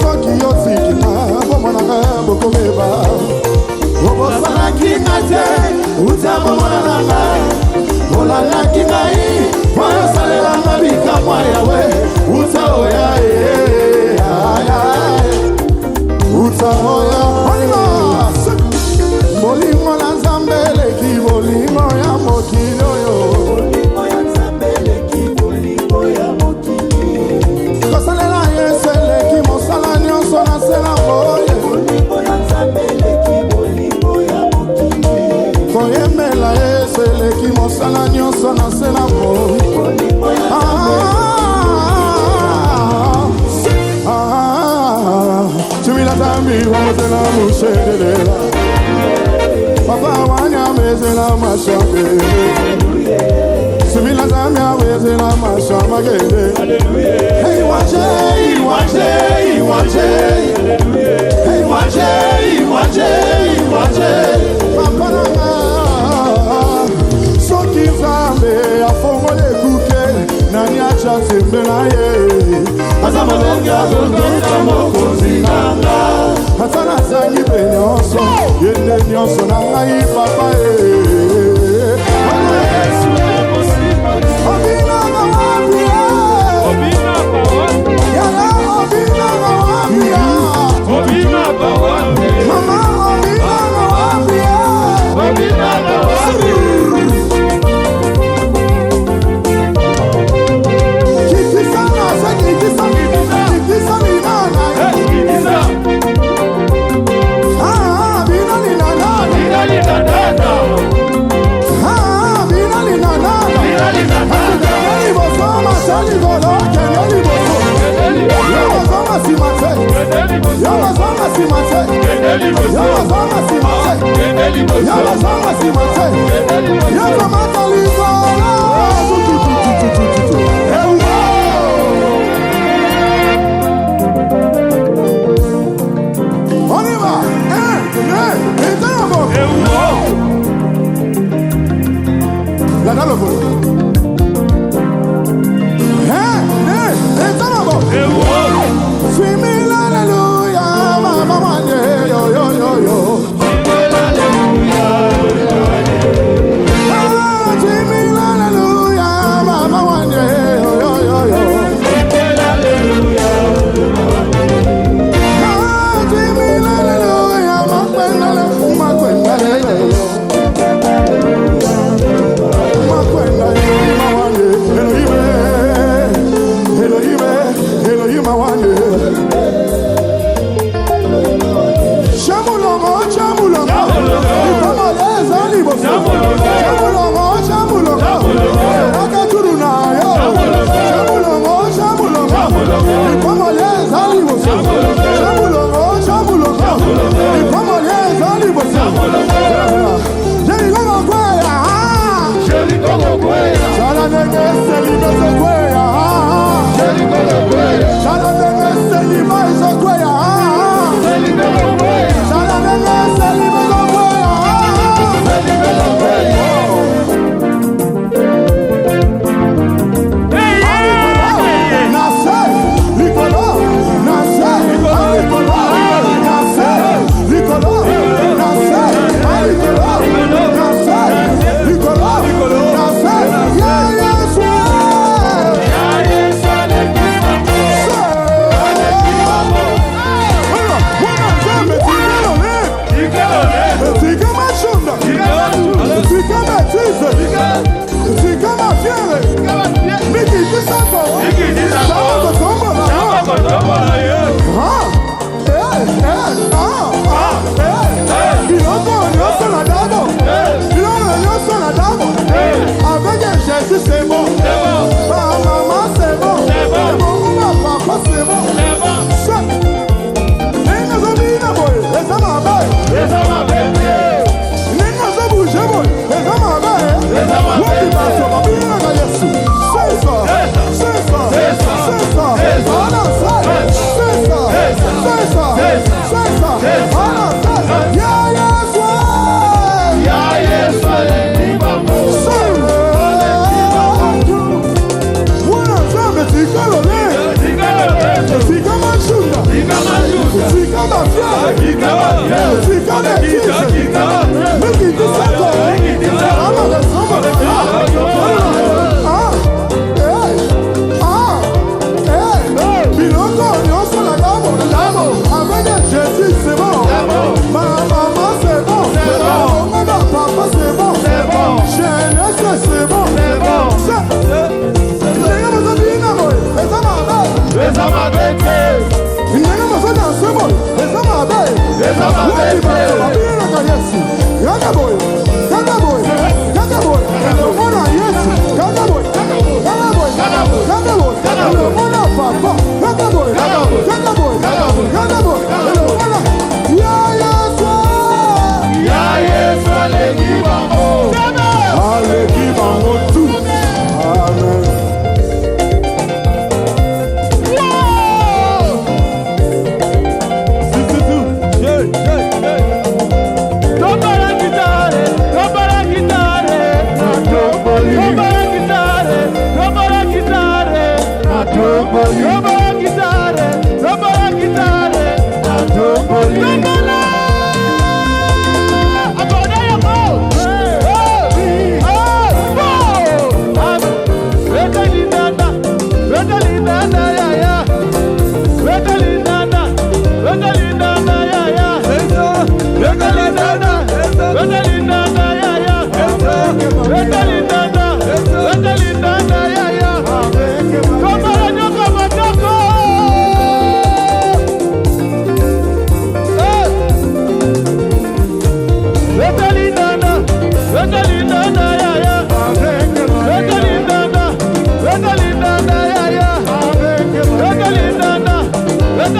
soki yo tikina bomona ka bokomeba obosana kinate utamo mona na bola la kinai kwa salela ngabika kwa yawe utao ya utamo ya molimo la zambele ki molimo ya mokilo yo. Koyemela esele ki mosala nyonso na sela mo. Tumila zambi wamozela mushedelela. Papa wanya mezela mashake. Tumila zambi awezela mashamagende. Hey wache, wache, wache. Hey wache, wache, wache. Papa nanga soki zambe afongole kuke nani acha tembela ye. Azamolongi azonga mokozi nanga. Atana zangi benyonso yende nyonso nanga yi papa ye. Obina mawapia. Obina mawapia. Yala obina mawapia. Obina mawapia. Mama Yabazanga simase. Yabazanga simase. Yabazanga simase. Yabamata lizola. On y va. Là dans le vol. Swiming hallelujah, mama wanye yo yo yo yo. Swiming hallelujah, mama wanye yo yo yo yo. Swiming hallelujah,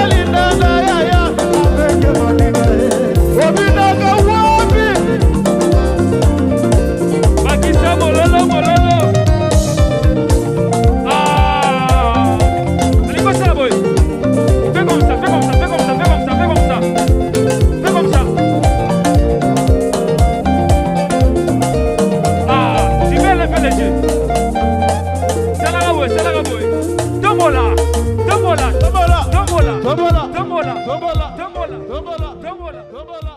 Linda, tombola, tombola, tombola, tombola, tombola, tombola. tombola.